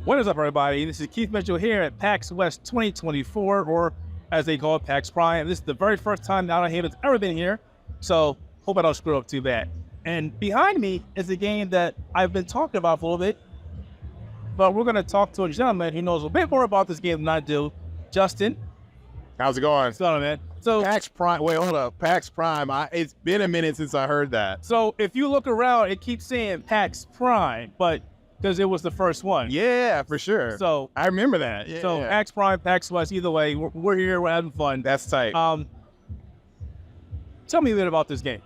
What is up, everybody? This is Keith Mitchell here at PAX West 2024, or as they call it, PAX Prime. This is the very first time Outerhaven's ever been here, so hope I don't screw up too bad. And behind me is a game that I've been talking about for a little bit, but we're going to talk to a gentleman who knows a bit more about this game than I do. Justin. How's it going? What's going on, man? So PAX Prime. Wait, hold up. PAX Prime. It's been a minute since I heard that. So if you look around, it keeps saying PAX Prime, but because it was the first one. Yeah, for sure. So I remember that. Yeah, so yeah. PAX Prime, PAX West, either way, we're here, we're having fun. That's tight. Tell me a bit about this game.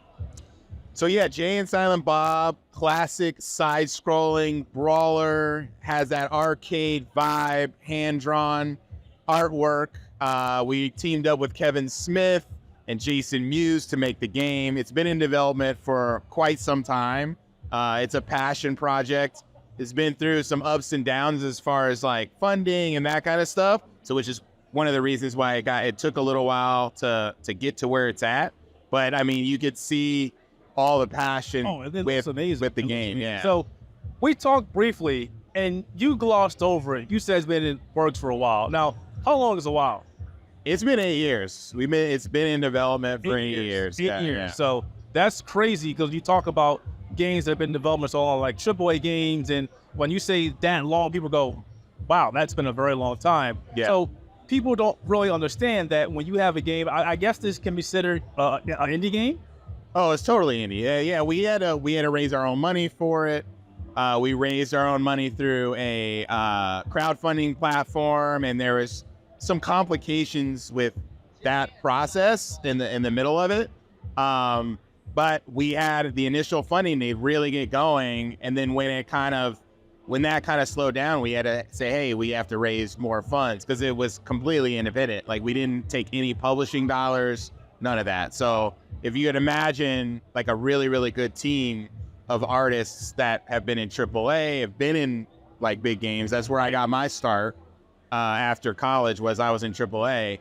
So yeah, Jay and Silent Bob, classic side-scrolling brawler, has that arcade vibe, hand-drawn artwork. We teamed up with Kevin Smith and Jason Mewes to make the game. It's been in development for quite some time. It's a passion project. It's been through some ups and downs as far as like funding and that kind of stuff. So which is one of the reasons why it took a little while to get to where it's at. But I mean, you could see all the passion with the game. Yeah. So we talked briefly and you glossed over it. You said it's been in works for a while. Now, how long is a while? It's been 8 years. It's been in development for 8 years. 8 years. Yeah. So that's crazy because you talk about games that have been in development so long, like AAA games, and when you say that long, people go, wow, that's been a very long time. Yeah. So people don't really understand that when you have a game, I guess this can be considered an indie game? Oh, it's totally indie. Yeah. We had to raise our own money for it. We raised our own money through a crowdfunding platform, and there was some complications with that process in the middle of it. But we had the initial funding to really get going, and then when that kind of slowed down, we had to say, hey, we have to raise more funds because it was completely independent. Like we didn't take any publishing dollars, none of that. So if you could imagine like a really, really good team of artists that have been in AAA, have been in like big games, that's where I got my start after college. Was I was in AAA.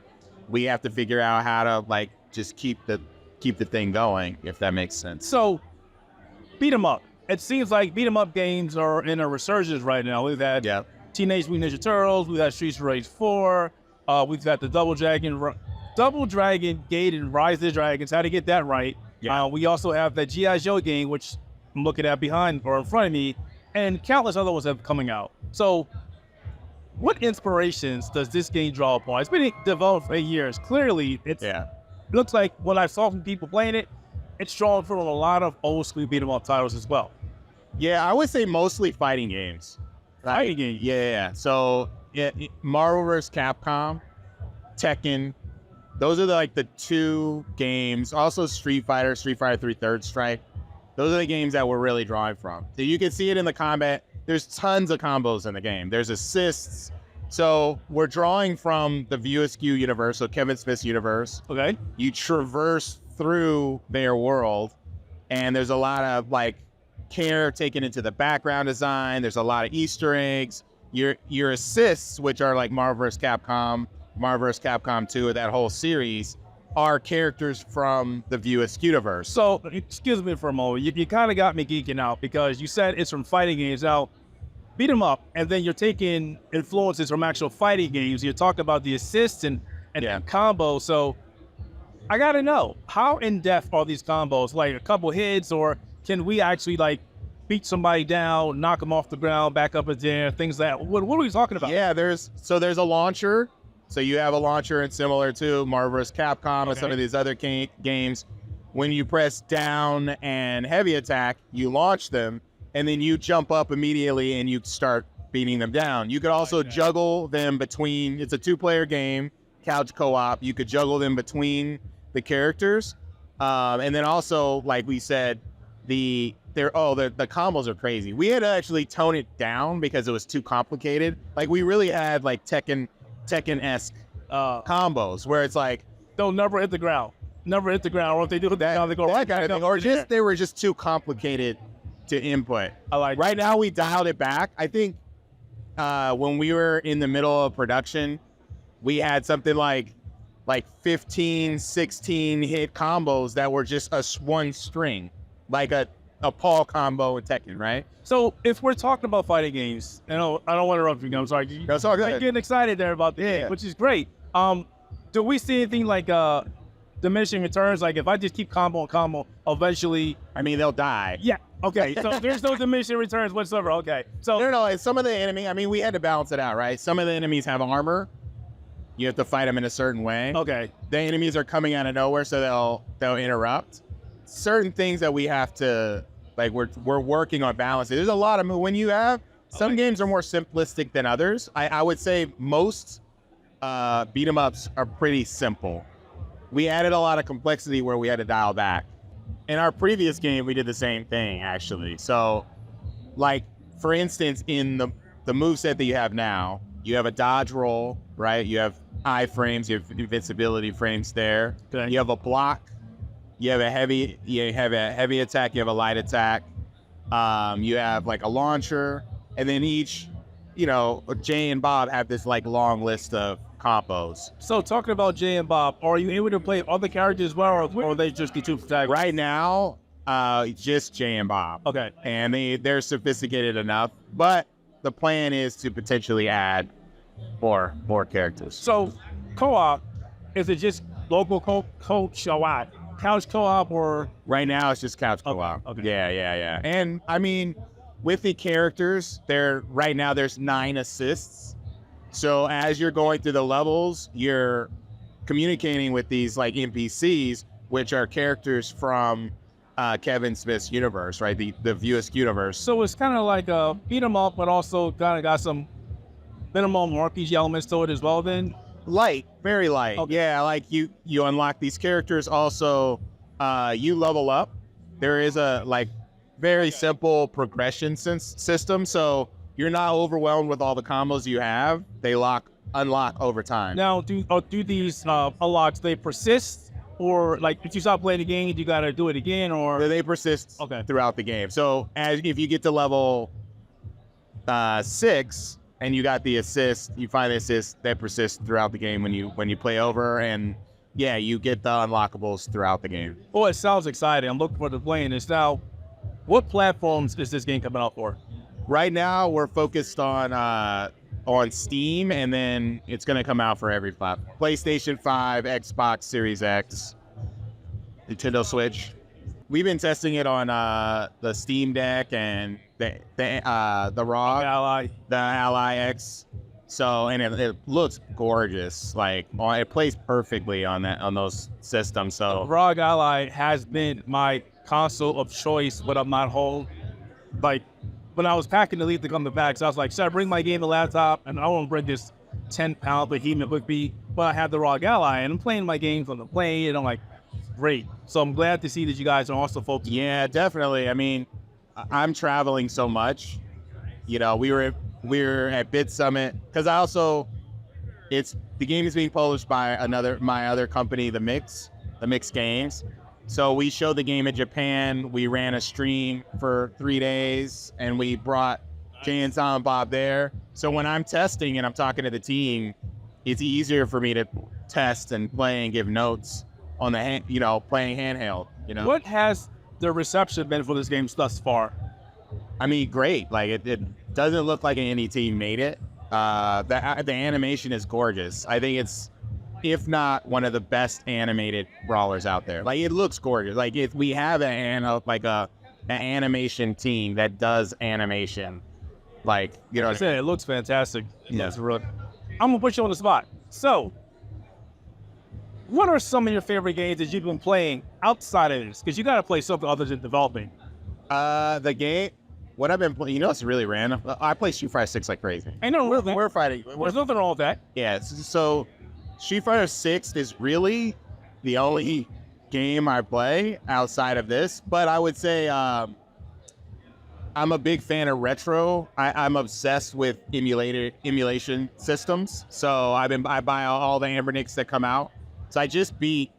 We have to figure out how to like just keep the thing going, if that makes sense. So, beat 'em up. It seems like beat 'em up games are in a resurgence right now. We've had Teenage Mutant Ninja Turtles, we've had Streets of Rage 4, we've got the Double Dragon Gate and Rise of the Dragons, how to get that right. Yeah. We also have the G.I. Joe game, which I'm looking at behind or in front of me, and countless other ones have coming out. So, what inspirations does this game draw upon? It's been developed for 8 years. Clearly, it looks like when I saw from people playing it, it's drawn from a lot of old school beat 'em up titles as well. Yeah, I would say mostly fighting games. Fighting games? Yeah. So Marvel vs. Capcom, Tekken, those are the two games. Also Street Fighter 3 Third Strike. Those are the games that we're really drawing from. So you can see it in the combat. There's tons of combos in the game. There's assists. So we're drawing from the View Askew universe, so Kevin Smith's universe. Okay. You traverse through their world, and there's a lot of like care taken into the background design. There's a lot of Easter eggs. Your assists, which are like Marvel vs. Capcom, Marvel vs. Capcom 2, that whole series, are characters from the View Askew universe. So, excuse me for a moment. You kind of got me geeking out because you said it's from fighting games. Now, beat 'em up, and then you're taking influences from actual fighting games. You're talking about the assists and combos. So I gotta know, how in depth are these combos? Like a couple hits, or can we actually like beat somebody down, knock them off the ground, back up again, things like that? What are we talking about? Yeah, there's a launcher. So you have a launcher, and similar to Marvel vs. Capcom and some of these other games, when you press down and heavy attack, you launch them, and then you jump up immediately and you start beating them down. You could also juggle them between, it's a 2-player game, couch co-op. You could juggle them between the characters. And then also, like we said, the combos are crazy. We had to actually tone it down because it was too complicated. Like we really had like Tekken-esque combos where it's like, they'll never hit the ground. Or if they do hit the ground, they go that kind of thing. Or just they were just too complicated to input. Right now we dialed it back. I think when we were in the middle of production, we had something like 15, 16 hit combos that were just one string, like a a Paul combo in Tekken, right? So if we're talking about fighting games, I don't want to interrupt you. I'm sorry. That's all good. I'm getting excited there about the game, which is great. Do we see anything like diminishing returns? Like if I just keep combo, eventually, I mean, they'll die. Yeah. Okay. So there's no diminishing returns whatsoever. Okay. So no. Some of the enemy. I mean, we had to balance it out, right? Some of the enemies have armor. You have to fight them in a certain way. Okay. The enemies are coming out of nowhere, so they'll interrupt. Certain things that we have to like. We're working on balancing. There's a lot of when you have some games are more simplistic than others. I would say most beat 'em ups are pretty simple. We added a lot of complexity where we had to dial back. In our previous game, we did the same thing, actually. So, like, for instance, in the moveset that you have now, you have a dodge roll, right? You have iframes, you have invincibility frames there. Okay. You have a block, you have a heavy attack, you have a light attack. You have, like, a launcher, and then each, Jay and Bob have this, like, long list of combos. So talking about Jay and Bob, are you able to play other characters as well, or are they just the two protagonists? Right now, just Jay and Bob. Okay. And they're sophisticated enough, but the plan is to potentially add more characters. So co-op, is it just local couch co-op or? Right now it's just couch co-op. Okay. Yeah. And I mean, with the characters, right now there's 9 assists. So as you're going through the levels, you're communicating with these like NPCs, which are characters from Kevin Smith's universe, right? The Viewsk universe. So it's kind of like a beat 'em up, but also kind of got some minimum RPG elements to it as well then? Light, very light. Okay. Yeah, like you unlock these characters. Also, you level up. There is a like very simple progression system. So you're not overwhelmed with all the combos you have. They unlock over time. Now, do these unlocks, they persist? Or like if you stop playing the game, you gotta do it again, or they persist throughout the game. So if you get to level 6 and you got the assist, you find the assist that persists throughout the game when you play over, and yeah, you get the unlockables throughout the game. Oh, it sounds exciting. I'm looking forward to playing this. Now, what platforms is this game coming out for? Right now, we're focused on Steam, and then it's going to come out for every platform. PlayStation 5, Xbox Series X, Nintendo Switch. We've been testing it on the Steam Deck and the ROG, the Ally X. So, and it looks gorgeous. Like, it plays perfectly on those systems. So, ROG Ally has been my console of choice when I'm not home. Like, when I was packing the Elite to come to PAX, I was like, should I bring my gaming laptop? And I don't want to bring this 10-pound behemoth with me. But I have the ROG Ally, and I'm playing my games on the plane, and I'm like, great. So I'm glad to see that you guys are also focused. Yeah, definitely. I mean, I'm traveling so much. We were at Bit Summit because the game is being published by my other company, the Mix Games. So we showed the game in Japan. We ran a stream for 3 days, and we brought Jay and Silent Bob there. So when I'm testing and I'm talking to the team, it's easier for me to test and play and give notes on the playing handheld. What has the reception been for this game thus far? I mean, great. Like it doesn't look like any team made it. The animation is gorgeous. I think it's, if not one of the best animated brawlers out there. Like, it looks gorgeous. Like, if we have an animation team that does animation, like, I said, it looks fantastic. Yeah. I'm gonna put you on the spot. So, what are some of your favorite games that you've been playing outside of this? Because you gotta play something other than developing. The game, what I've been playing, it's really random. I play Street Fighter 6 like crazy. I know, we're fighting. There's nothing wrong with that. Yeah, so Street Fighter 6 is really the only game I play outside of this, but I would say I'm a big fan of retro. I'm obsessed with emulation systems, so I buy all the Ambernicks that come out. So I just beat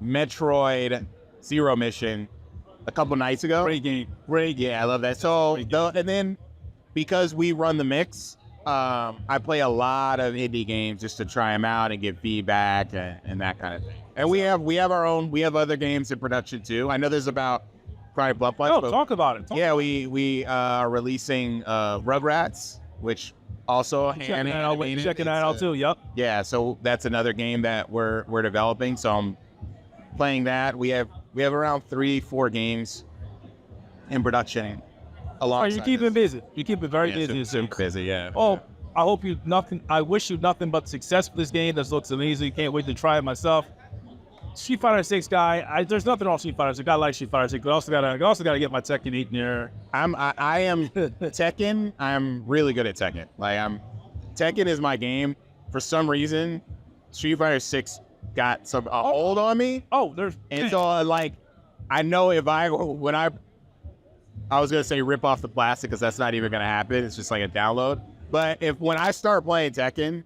Metroid Zero Mission a couple nights ago. Great game. Yeah, I love that. So, and then because we run the Mix, I play a lot of indie games just to try them out and get feedback and that kind of thing. And we have other games in production too. I know there's about Cry Blood Punch. Oh, talk about it. Yeah, we are releasing Rugrats, which also checking that out too. Yep. Yeah, so that's another game that we're developing. So I'm playing that. We have around 3-4 games in production. You keep it busy. You keep it very busy. Super busy. Yeah. Oh, I wish you nothing but success for this game. This looks amazing. Can't wait to try it myself. Street Fighter 6 guy. There's nothing wrong with Street Fighter 6. I like Street Fighter 6, but I also gotta get my Tekken 8 in there. I am Tekken. I'm really good at Tekken. Tekken is my game. For some reason, Street Fighter 6 got some hold on me. Oh, and so I know when I was gonna say rip off the plastic because that's not even gonna happen. It's just like a download. But when I start playing Tekken,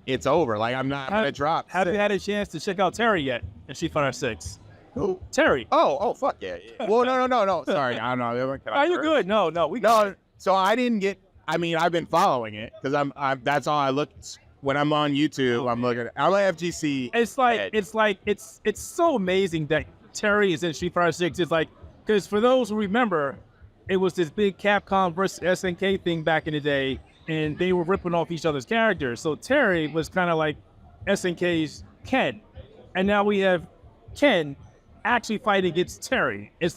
it's over. I'm not gonna drop. Have you had a chance to check out Terry yet in Street Fighter 6? Who? Terry. Oh, fuck yeah. Well, no. Sorry, I don't know. Are you good? No. So I didn't get. I mean, I've been following it because I'm. That's all I look when I'm on YouTube. I'm looking. I'm at FGC. It's so amazing that Terry is in Street Fighter 6. It's because for those who remember, it was this big Capcom versus SNK thing back in the day, and they were ripping off each other's characters. So Terry was kind of like SNK's Ken, and now we have Ken actually fighting against Terry. It's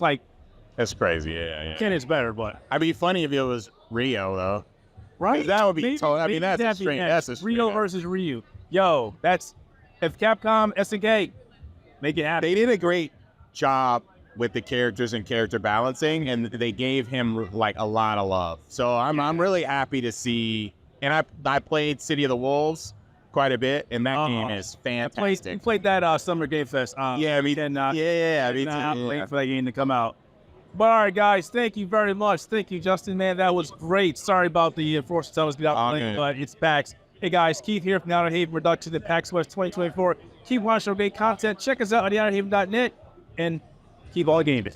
that's crazy. Yeah. Ken is better, but I'd be funny if it was Rio though. Right? That would be. That's a strange. That's a Rio versus Ryu. Yo, if Capcom SNK make it happen. They did a great job with the characters and character balancing, and they gave him a lot of love. So I'm really happy to see. And I played City of the Wolves quite a bit, and that game is fantastic. You played that Summer Game Fest. Yeah, me too. Waiting for that game to come out. But all right, guys, thank you very much. Thank you, Justin, man. That was great. Sorry about the enforcer telling us to get out the link, but it's PAX. Hey, guys, Keith here from the Outerhaven Production at PAX West 2024. Keep watching our great content. Check us out at theouterhaven.net, and keep all gaming.